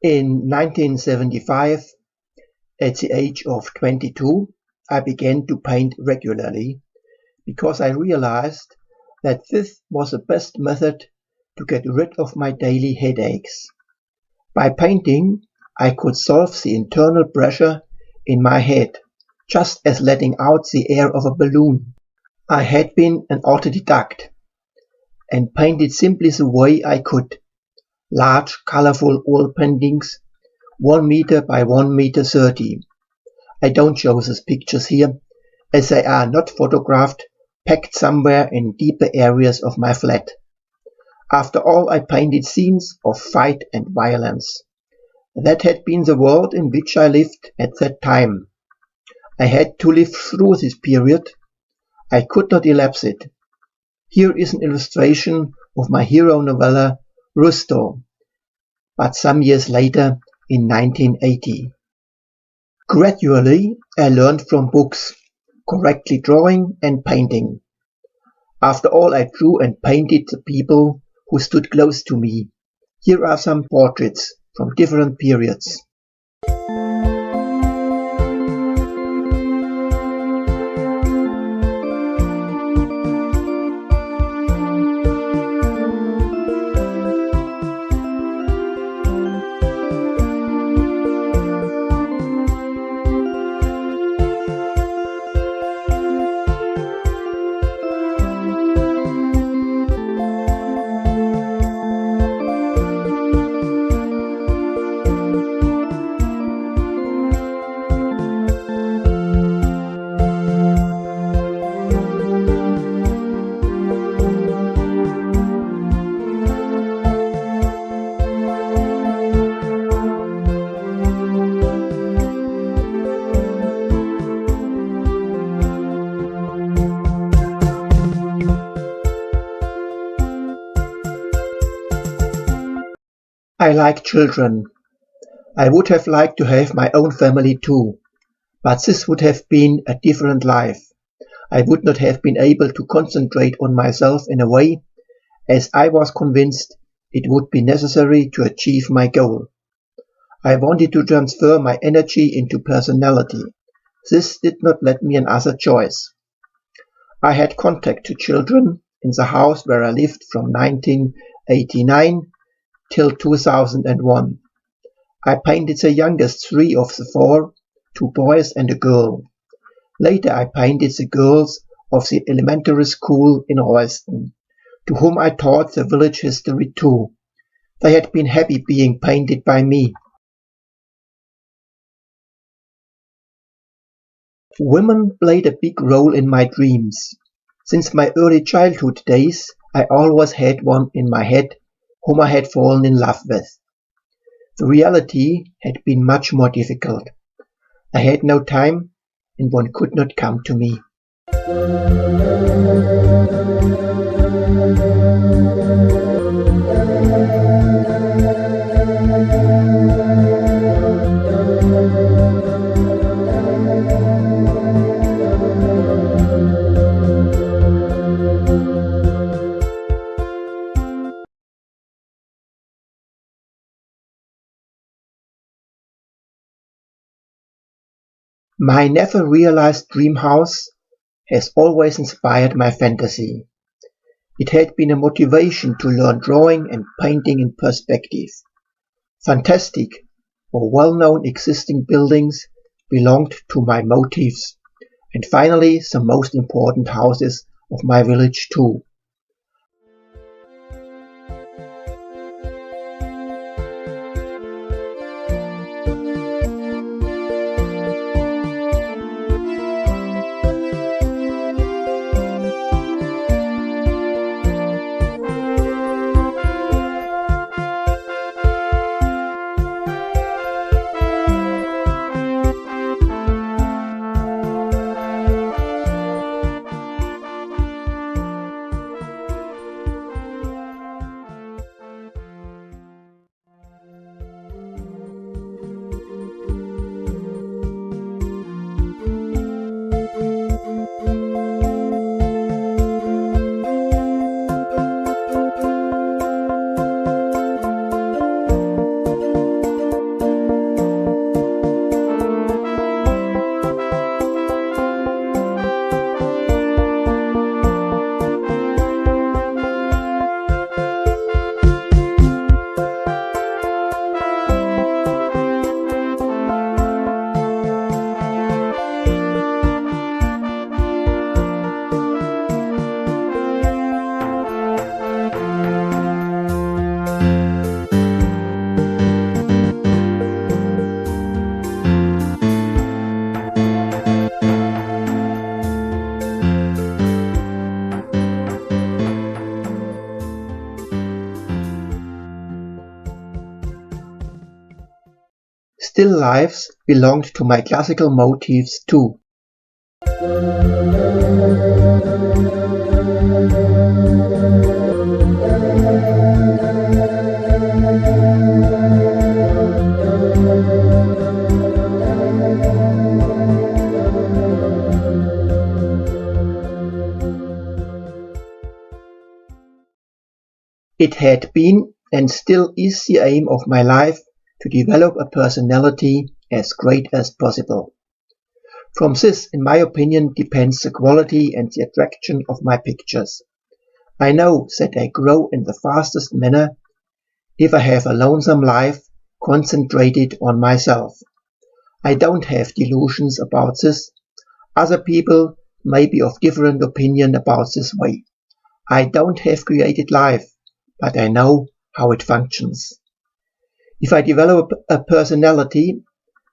In 1975, at the age of 22, I began to paint regularly because I realized that this was the best method to get rid of my daily headaches. By painting, I could solve the internal pressure in my head, just as letting out the air of a balloon. I had been an autodidact and painted simply the way I could. Large, colorful oil paintings, 1 meter by 1 meter 30. I don't show these pictures here, as they are not photographed, packed somewhere in deeper areas of my flat. After all, I painted scenes of fight and violence. That had been the world in which I lived at that time. I had to live through this period. I could not elapse it. Here is an illustration of my hero novella, Rusto, but some years later, in 1980. Gradually, I learned from books, correctly drawing and painting. After all, I drew and painted the people who stood close to me. Here are some portraits from different periods. I like children. I would have liked to have my own family too, but this would have been a different life. I would not have been able to concentrate on myself in a way, as I was convinced it would be necessary to achieve my goal. I wanted to transfer my energy into personality. This did not let me another choice. I had contact to children in the house where I lived from 1989 till 2001. I painted the youngest 3 of the 4, 2 boys and a girl. Later I painted the girls of the elementary school in Royston, to whom I taught the village history too. They had been happy being painted by me. Women played a big role in my dreams. Since my early childhood days, I always had one in my head whom I had fallen in love with. The reality had been much more difficult. I had no time, and one could not come to me. My never-realized dream house has always inspired my fantasy. It had been a motivation to learn drawing and painting in perspective. Fantastic or well-known existing buildings belonged to my motives, and finally the most important houses of my village too. still lifes belonged to my classical motifs too. It had been and still is the aim of my life to develop a personality as great as possible. From this, in my opinion, depends the quality and the attraction of my pictures. I know that they grow in the fastest manner if I have a lonesome life concentrated on myself. I don't have delusions about this. Other people may be of different opinion about this way. I don't have created life, but I know how it functions. If I develop a personality,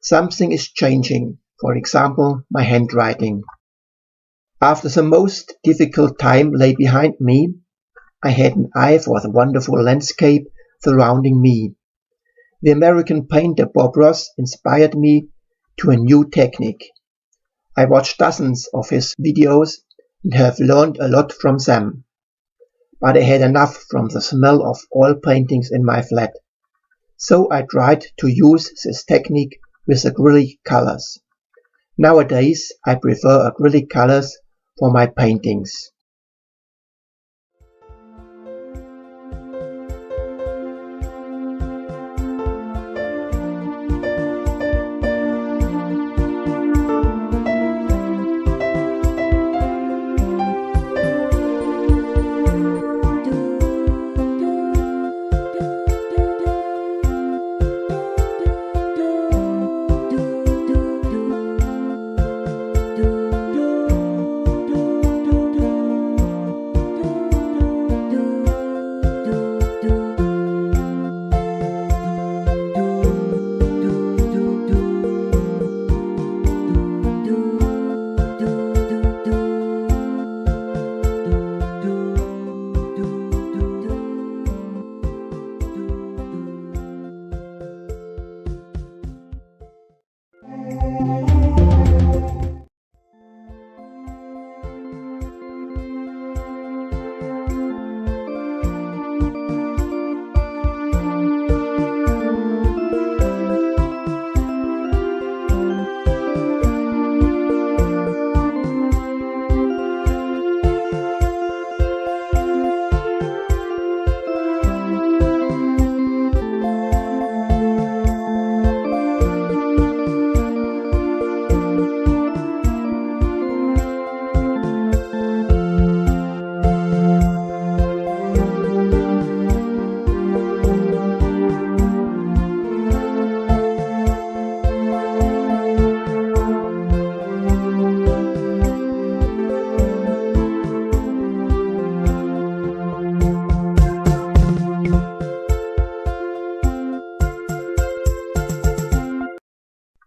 something is changing, for example, my handwriting. After the most difficult time lay behind me, I had an eye for the wonderful landscape surrounding me. The American painter Bob Ross inspired me to a new technique. I watched dozens of his videos and have learned a lot from them. But I had enough from the smell of oil paintings in my flat. So I tried to use this technique with acrylic colors. Nowadays I prefer acrylic colors for my paintings.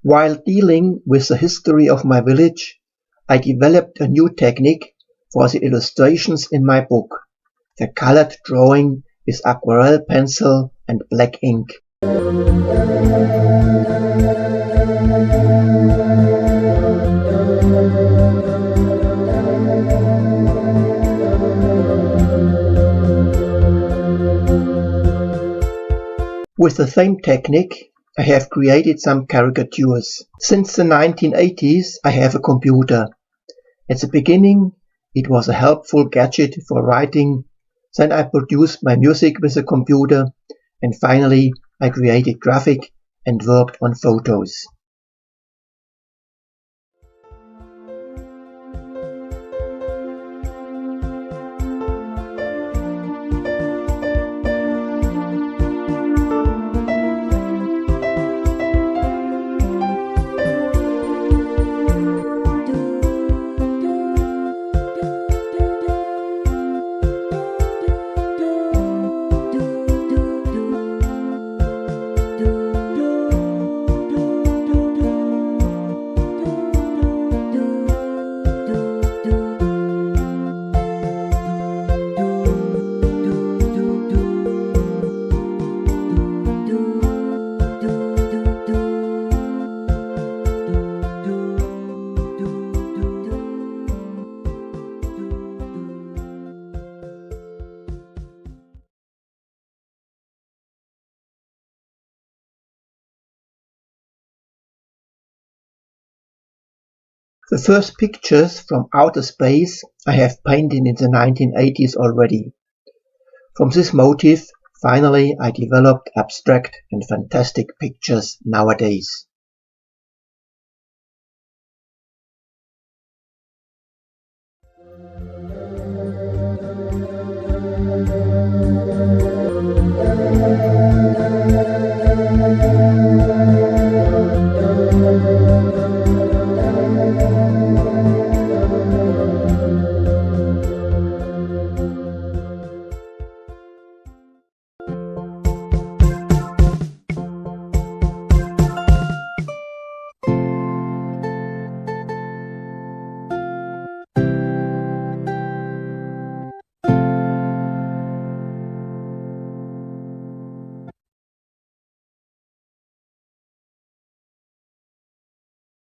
While dealing with the history of my village, I developed a new technique for the illustrations in my book, the colored drawing with aquarelle pencil and black ink. With the same technique, I have created some caricatures. Since the 1980s, I have a computer. At the beginning, it was a helpful gadget for writing. Then I produced my music with a computer. And finally, I created graphic and worked on photos. The first pictures from outer space I have painted in the 1980s already. From this motive, finally I developed abstract and fantastic pictures nowadays.